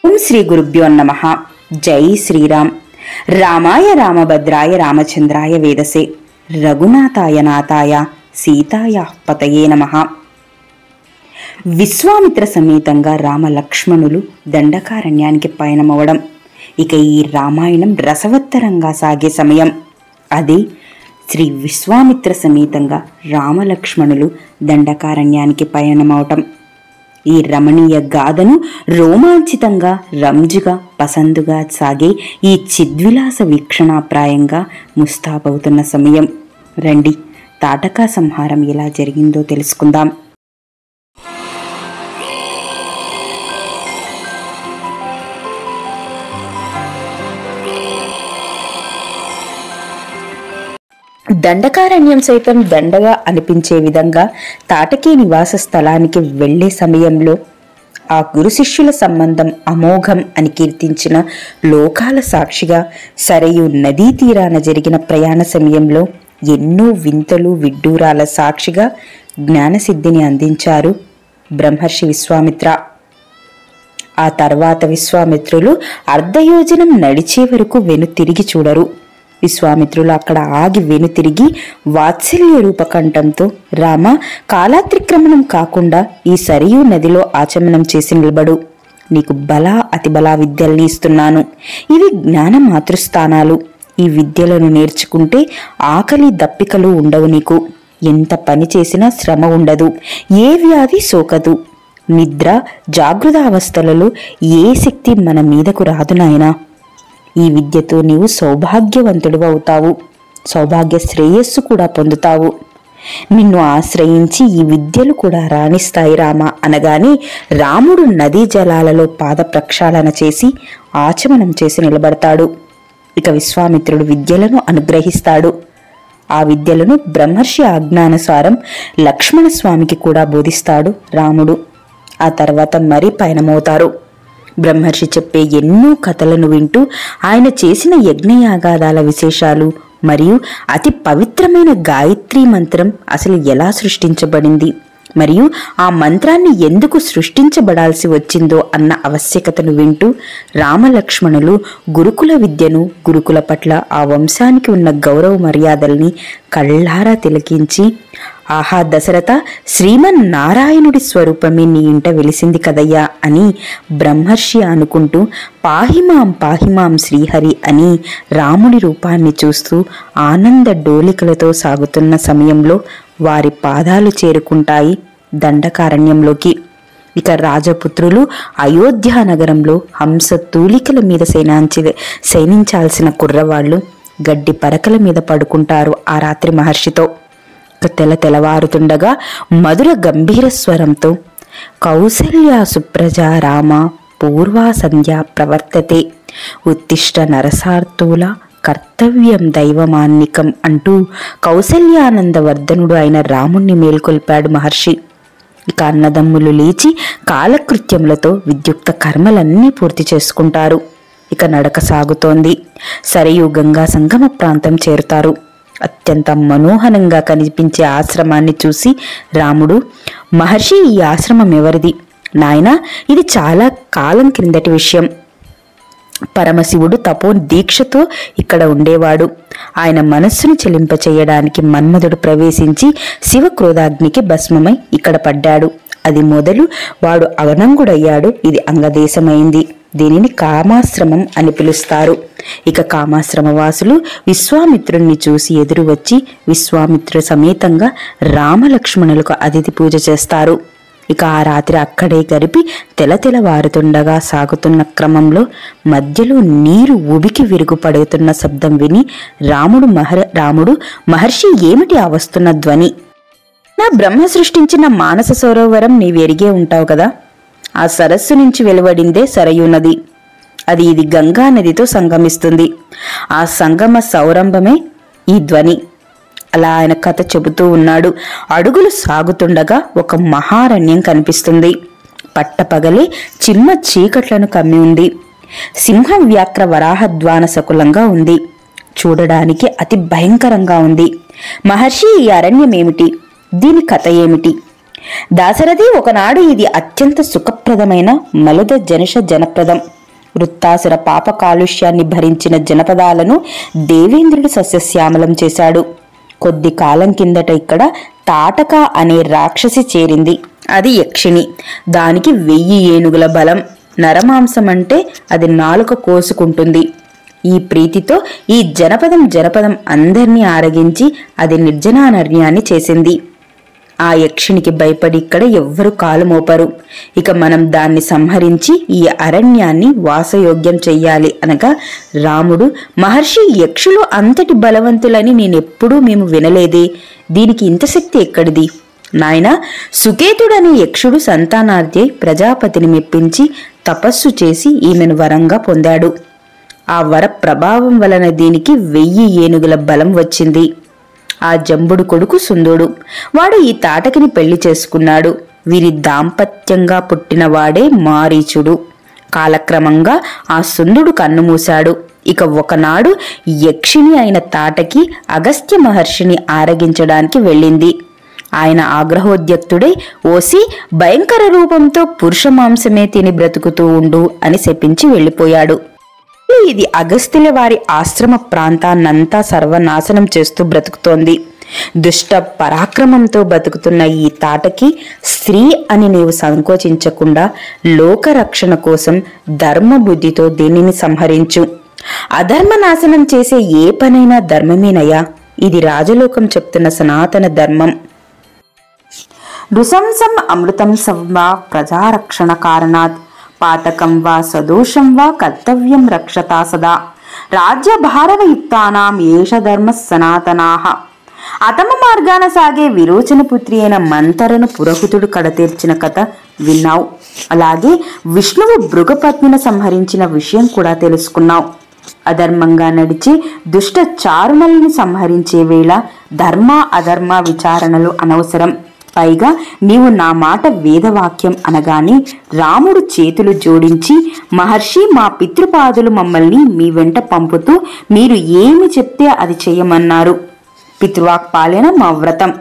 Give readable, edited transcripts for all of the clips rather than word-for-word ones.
ఓం శ్రీ గురుభ్యో నమః. జై శ్రీరామ్. రామాయ రామభద్రాయ రామచంద్రాయ వేదసే రఘునాథాయ నాథాయ సీతాయ పతయే నమః. విశ్వామిత్ర సమేతంగా రామ లక్ష్మణులు దండకారణ్యానికి పయనమవడం. ఇక ఈ రామాయణం రసవత్తరంగా సాగే సమయం. అది శ్రీ విశ్వామిత్ర సమేతంగా రామలక్ష్మణులు దండకారణ్యానికి పయనమవటం. ఈ రమణీయ గాథను రోమాంచితంగా, రంజుగా, పసందుగా సాగే ఈ చిద్విలాస వీక్షణాప్రాయంగా ముస్తాబవుతున్న సమయం. రండి, తాటకా సంహారం ఎలా జరిగిందో తెలుసుకుందాం. దండకారణ్యం సైతం దండగా అనిపించే విధంగా తాటకీ నివాస స్థలానికి వెళ్లే సమయంలో ఆ గురు శిష్యుల సంబంధం అమోఘం అని కీర్తించిన లోకాల సాక్షిగా సరయు నదీ తీరాన జరిగిన ప్రయాణ సమయంలో ఎన్నో వింతలు విడ్డూరాల సాక్షిగా జ్ఞానసిద్ధిని అందించారు బ్రహ్మర్షి విశ్వామిత్ర. ఆ తర్వాత విశ్వామిత్రులు అర్ధయోజనం నడిచే వరకు వెనుతిరిగి చూడరు. విశ్వామిత్రులు అక్కడ ఆగి వెనుతిరిగి వాత్సల్య రూపకంఠంతో, రామ, కాలాత్రిక్రమణం కాకుండా ఈ సరియు నదిలో ఆచమనం చేసి నిలబడు. నీకు అతిబలా విద్యల్ని ఇస్తున్నాను. ఇవి జ్ఞాన మాతృస్థానాలు. ఈ విద్యలను నేర్చుకుంటే ఆకలి దప్పికలు ఉండవు. నీకు ఎంత పని చేసినా శ్రమ ఉండదు. ఏ వ్యాధి సోకదు. నిద్ర జాగృతావస్థలలో ఏ శక్తి మన మీదకు రాదు నాయనా. ఈ విద్యతో నీవు సౌభాగ్యవంతుడు అవుతావు. సౌభాగ్య శ్రేయస్సు కూడా పొందుతావు. నిన్ను ఆశ్రయించి ఈ విద్యలు కూడా రాణిస్తాయి రామ అనగానే రాముడు నదీ జలాలలో పాద ప్రక్షాళన చేసి ఆచమనం చేసి నిలబడతాడు. ఇక విశ్వామిత్రుడు విద్యలను అనుగ్రహిస్తాడు. ఆ విద్యలను బ్రహ్మర్షి ఆజ్ఞానుసారం లక్ష్మణస్వామికి కూడా బోధిస్తాడు రాముడు. ఆ తర్వాత మరీ పయనమవుతారు. బ్రహ్మర్షి చెప్పే ఎన్నో కథలను వింటూ ఆయన చేసిన యజ్ఞయాగాదాల విశేషాలు మరియు అతి పవిత్రమైన గాయత్రీ మంత్రం అసలు ఎలా సృష్టించబడింది మరియు ఆ మంత్రాన్ని ఎందుకు సృష్టించబడాల్సి వచ్చిందో అన్న ఆవశ్యకతను వింటూ రామలక్ష్మణులు గురుకుల విద్యను, గురుకుల పట్ల ఆ వంశానికి ఉన్న గౌరవ మర్యాదల్ని కళ్ళారా తిలకించి, ఆహా దశరథ, శ్రీమన్నారాయణుడి స్వరూపమే నీ ఇంట వెలిసింది కదయ్యా అని బ్రహ్మర్షి అనుకుంటూ పాహిమాం శ్రీహరి అని రాముడి రూపాన్ని చూస్తూ ఆనంద డోలికలతో సాగుతున్న సమయంలో వారి పాదాలు చేరుకుంటాయి దండకారణ్యంలోకి. ఇక రాజపుత్రులు అయోధ్య నగరంలో హంస తూలికల మీద శయనించాల్సిన కుర్రవాళ్లు గడ్డి పరకల మీద పడుకుంటారు ఆ రాత్రి మహర్షితో. తెల్లవారుతుండగా మధుర గంభీర స్వరంతో, కౌసల్యా సుప్రజా రామ పూర్వా సంధ్యా ప్రవర్తతే ఉత్తిష్ట నరసార్తూల కర్తవ్యం దైవమాన్నికం అంటూ కౌసల్యానందవర్ధనుడు అయిన రాముణ్ణి మేల్కొల్పాడు మహర్షి. ఇక అన్నదమ్ములు లేచి కాలకృత్యములతో విద్యుక్త కర్మలన్నీ పూర్తి చేసుకుంటారు. ఇక నడక సాగుతోంది. సరయూ గంగా సంగమ ప్రాంతం చేరుతారు. అత్యంత మనోహరంగా కనిపించే ఆశ్రమాన్ని చూసి రాముడు, మహర్షి, ఈ ఆశ్రమం ఎవరిది నాయనా? ఇది చాలా కాలం క్రిందటి విషయం. పరమశివుడు తపో దీక్షతో ఇక్కడ ఉండేవాడు. ఆయన మనస్సును చెలింపచేయడానికి మన్మధుడు ప్రవేశించి శివ క్రోధాగ్నికి భస్మమై ఇక్కడ పడ్డాడు. అది మొదలు వాడు అగనంగుడయ్యాడు. ఇది అంగదేశమైంది. దీనిని కామాశ్రమం అని పిలుస్తారు. ఇక కామాశ్రమవాసులు విశ్వామిత్రుణ్ణి చూసి ఎదురు వచ్చి విశ్వామిత్ర సమేతంగా రామలక్ష్మణులకు అతిథి పూజ చేస్తారు. ఇక ఆ రాత్రి అక్కడే గడిపి తెలతెలవారుతుండగా సాగుతున్న క్రమంలో మధ్యలో నీరు ఉబికి విరుగుపడుతున్న శబ్దం విని రాముడు, మహర్షి, ఏమిటి ఆ వస్తున్న ధ్వని? నా బ్రహ్మ సృష్టించిన మానస సరోవరం నీవెరిగే ఉంటావు కదా. ఆ సరస్సు నుంచి వెలువడిందే సరయూ నది. ఇది గంగా నదితో సంగమిస్తుంది. ఆ సంగమ సౌరంభమే ఈ ధ్వని. అలా ఆయన కథ చెబుతూ ఉన్నాడు. అడుగులు సాగుతుండగా ఒక మహారణ్యం కనిపిస్తుంది. పట్టపగలే చిమ్మ చీకట్లను కమ్మి ఉంది. సింహం వ్యాక్ర వరాహద్వాన సకులంగా ఉంది. చూడడానికి అతి భయంకరంగా ఉంది. మహర్షి, ఈ అరణ్యం ఏమిటి? దీని కథ ఏమిటి? దాశరథి ఒకనాడు ఇది అత్యంత సుఖప్రదమైన మలుద జనుష జనప్రదం వృత్తాసుర పాప కాలుష్యాన్ని భరించిన జనపదాలను దేవేంద్రుడు సస్యశ్యామలం చేశాడు. కొద్ది కాలం కిందట ఇక్కడ తాటక అనే రాక్షసి చేరింది. అది యక్షిణి. దానికి 1000 ఏనుగుల బలం. నరమాంసం అంటే అది నాలుక కోసుకుంటుంది. ఈ ప్రీతితో ఈ జనపదం అందర్నీ ఆరగించి అది నిర్జనారణ్యాన్ని చేసింది. ఆ యక్షినికి భయపడి ఇక్కడ ఎవ్వరూ కాలు మోపరు. ఇక మనం దాన్ని సంహరించి ఈ అరణ్యాన్ని వాసయోగ్యం చెయ్యాలి అనగా రాముడు, మహర్షి యక్షులు అంతటి బలవంతులని నేనెప్పుడూ మేము వినలేదే, దీనికి ఇంత శక్తి ఎక్కడిది? నాయనా, సుకేతుడనే యక్షుడు సంతానార్థి ప్రజాపతిని మెప్పించి తపస్సు చేసి ఈమెను వరంగా పొందాడు. ఆ వర ప్రభావం వలన దీనికి 1000 ఏనుగుల బలం వచ్చింది. ఆ జంబుడు కొడుకు సుందుడు. వాడు ఈ తాటకిని పెళ్లి చేసుకున్నాడు. వీరి దాంపత్యంగా పుట్టినవాడే మారీచుడు. కాలక్రమంగా ఆ సుందుడు కన్నుమూశాడు. ఇక ఒకనాడు యక్షిణి అయిన తాటకి అగస్త్య మహర్షిని ఆరగించడానికి వెళ్ళింది. ఆయన ఆగ్రహోద్యక్తుడై, ఓసి, భయంకర రూపంతో పురుష మాంసమే తిని బ్రతుకుతూ ఉండు అని శపించి వెళ్ళిపోయాడు. ఇది అగస్త్యుల వారి ఆశ్రమ ప్రాంతాన్నంతా సర్వనాశనం చేస్తూ బ్రతుకుతోంది. దుష్ట పరాక్రమంతో బతుకుతున్న ఈ తాటకి స్త్రీ అని నీవు సంకోచించకుండా లోకరక్షణ కోసం ధర్మబుద్ధితో దీనిని సంహరించు. అధర్మ నాశనం చేసే ఏ పనైనా ధర్మమేనయ్యా. ఇది రాజలోకం చెప్తున్న సనాతన ధర్మం. నృశంసం అమృతం సవ్వా ప్రజారక్షణ కారణాత్ పాతకం వా సదోషం వా కర్తవ్యం రక్షతా సదా రాజ్యభారవయుక్తానాం ఏష ధర్మ సనాతనాః. అతమ మార్గాన సాగే విరోచన పుత్రి అయిన మంతరను పురహుతుడు కడతీర్చిన కథ విన్నావు. అలాగే విష్ణువు భృగపత్నిని సంహరించిన విషయం కూడా తెలుసుకున్నావు. అధర్మంగా నడిచి దుష్ట చారుణలను సంహరించే వేళ ధర్మ అధర్మ విచారణలు అనవసరం. పైగా నీవు నా మాట వేదవాక్యం అనగానే రాముడు చేతులు జోడించి, మహర్షి, మా పితృపాదులు మమ్మల్ని మీ వెంట పంపుతూ మీరు ఏమి చెప్తే అది చెయ్యమన్నారు. పితృవాక్పాలన మా వ్రతం.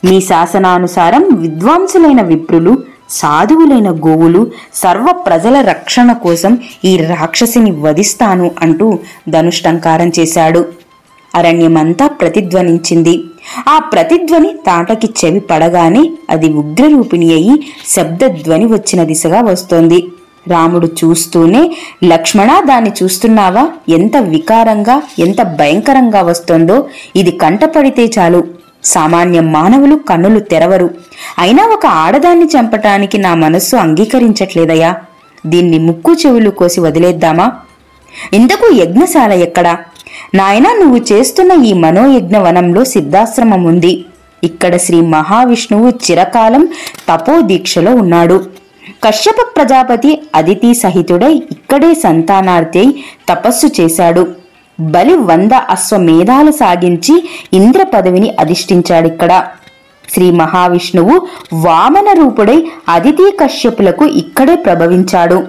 మీ శాసనానుసారం విద్వాంసులైన విప్రులు, సాధువులైన గోవులు, సర్వ ప్రజల రక్షణ కోసం ఈ రాక్షసిని వధిస్తాను అంటూ ధనుష్టంకారం చేశాడు. అరణ్యమంతా ప్రతిధ్వనించింది. ఆ ప్రతిధ్వని తాటకి చెవి పడగానే అది ఉగ్రరూపిణి అయి శబ్దధ్వని వచ్చిన దిశగా వస్తోంది. రాముడు చూస్తూనే, లక్ష్మణ, దాన్ని చూస్తున్నావా? ఎంత వికారంగా, ఎంత భయంకరంగా వస్తోందో. ఇది కంటపడితే చాలు సామాన్య మానవులు కన్నులు తెరవరు. అయినా ఒక ఆడదాన్ని చంపటానికి నా మనస్సు అంగీకరించట్లేదయ్యా. దీన్ని ముక్కు చెవులు కోసి వదిలేద్దామా? ఇంతకు యజ్ఞశాల ఎక్కడా? నాయనా, నువ్వు చేస్తున్న ఈ మనోయజ్ఞ వనంలో సిద్ధాశ్రమం ఉంది. ఇక్కడ శ్రీ మహావిష్ణువు చిరకాలం తపోదీక్షలో ఉన్నాడు. కశ్యప ప్రజాపతి అదితి సహితుడై ఇక్కడే సంతానార్థి తపస్సు చేశాడు. బలి 100 అశ్వమేధాలు సాగించి ఇంద్ర పదవిని అధిష్ఠించాడిక్కడ. శ్రీ మహావిష్ణువు వామన రూపుడై అదితి కశ్యపులకు ఇక్కడే ప్రభవించాడు.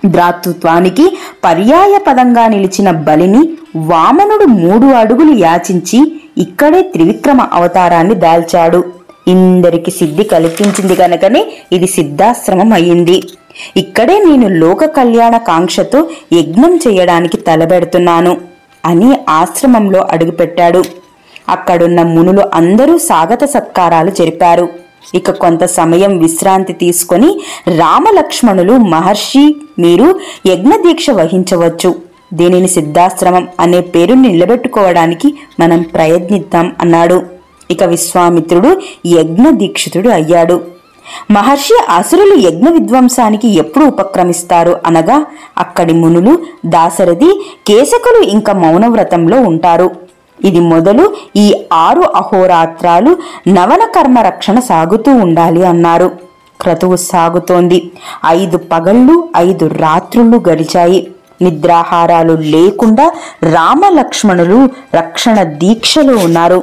ద్రాతృత్వానికి పర్యాయ పదంగా నిలిచిన బలిని వామనుడు 3 అడుగులు యాచించి ఇక్కడే త్రివిక్రమ అవతారాన్ని దాల్చాడు. ఇందరికి సిద్ధి కల్పించింది గనకనే ఇది సిద్ధాశ్రమం అయ్యింది. ఇక్కడే నేను లోక కళ్యాణ కాంక్షతో యజ్ఞం చేయడానికి తలబెడుతున్నాను అని ఆశ్రమంలో అడుగుపెట్టాడు. అక్కడున్న మునులు అందరూ స్వాగత సత్కారాలు జరిపారు. ఇక కొంత సమయం విశ్రాంతి తీసుకొని రామలక్ష్మణులు, మహర్షి, మీరు యజ్ఞదీక్ష వహించవచ్చు. దీనిని సిద్ధాశ్రమం అనే పేరు నిలబెట్టుకోవడానికి మనం ప్రయత్నిద్దాం అన్నాడు. ఇక విశ్వామిత్రుడు యజ్ఞ దీక్షితుడు అయ్యాడు. మహర్షి, అసురులు యజ్ఞ విధ్వంసానికి ఎప్పుడు ఉపక్రమిస్తారు అనగా అక్కడి మునులు దాశరథి, కేశకులు ఇంకా మౌనవ్రతంలో ఉంటారు. ఇది మొదలు ఈ 6 అహోరాత్రాలు నవన కర్మ రక్షణ సాగుతూ ఉండాలి అన్నారు. క్రతువు సాగుతోంది. 5 పగళ్ళు 5 రాత్రులు గడిచాయి. నిద్రాహారాలు లేకుండా రామలక్ష్మణులు రక్షణ దీక్షలో ఉన్నారు.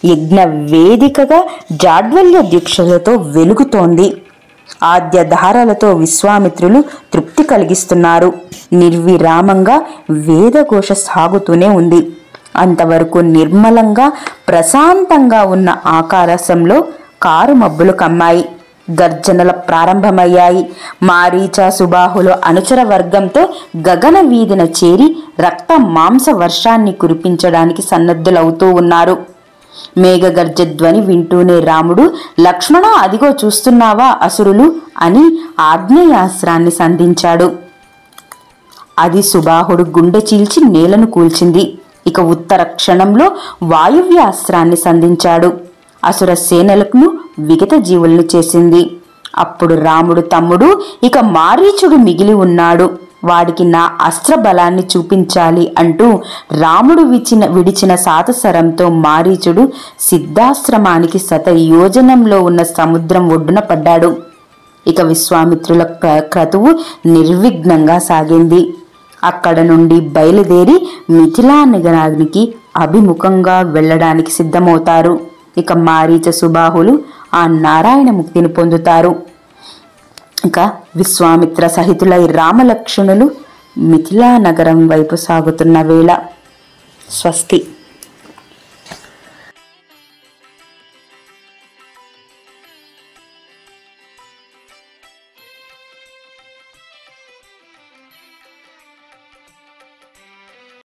యజ్ఞ వేదికగా జాడ్వల్య దీక్షలతో వెలుగుతోంది. ఆద్యధారలతో విశ్వామిత్రులు తృప్తి కలిగిస్తున్నారు. నిర్విరామంగా వేదఘోష సాగుతూనే ఉంది. అంతవరకు నిర్మలంగా ప్రశాంతంగా ఉన్న ఆకాశంలో కారు మబ్బులు కమ్మాయి. గర్జనల ప్రారంభమయ్యాయి. మారీచ సుబాహుల అనుచర వర్గంతో గగన వీధిన చేరి రక్త మాంస వర్షాన్ని కురిపించడానికి సన్నద్ధులవుతూ ఉన్నారు. మేఘగర్జధ్వని వింటూనే రాముడు, లక్ష్మణ, అదిగో చూస్తున్నావా అసురులు అని ఆగ్నేయాస్త్రాన్ని సంధించాడు. అది సుబాహుడు గుండె చీల్చి నేలను కూల్చింది. ఇక ఉత్తర క్షణంలో వాయువ్యాస్త్రాన్ని సంధించాడు. అసుర సేనలకు విగత జీవుల్ని చేసింది. అప్పుడు రాముడు తమ్ముడు, ఇక మారీచుడు మిగిలి ఉన్నాడు, వాడికి నా అస్త్ర బలాన్ని చూపించాలి అంటూ రాముడు విడిచిన సాతసరంతో మారీచుడు సిద్ధాశ్రమానికి శతయోజనంలో ఉన్న సముద్రం ఒడ్డున పడ్డాడు. ఇక విశ్వామిత్రుల క్రతువు నిర్విఘ్నంగా సాగింది. అక్కడ నుండి బయలుదేరి మిథిలా నగరానికి అభిముఖంగా వెళ్ళడానికి సిద్ధమవుతారు. ఇక మారీచ సుబాహులు ఆ నారాయణ ముక్తిని పొందుతారు. ఇక విశ్వామిత్ర సహితులై రామలక్ష్మణులు మిథిలా నగరం వైపు సాగుతున్న వేళ. స్వస్తి.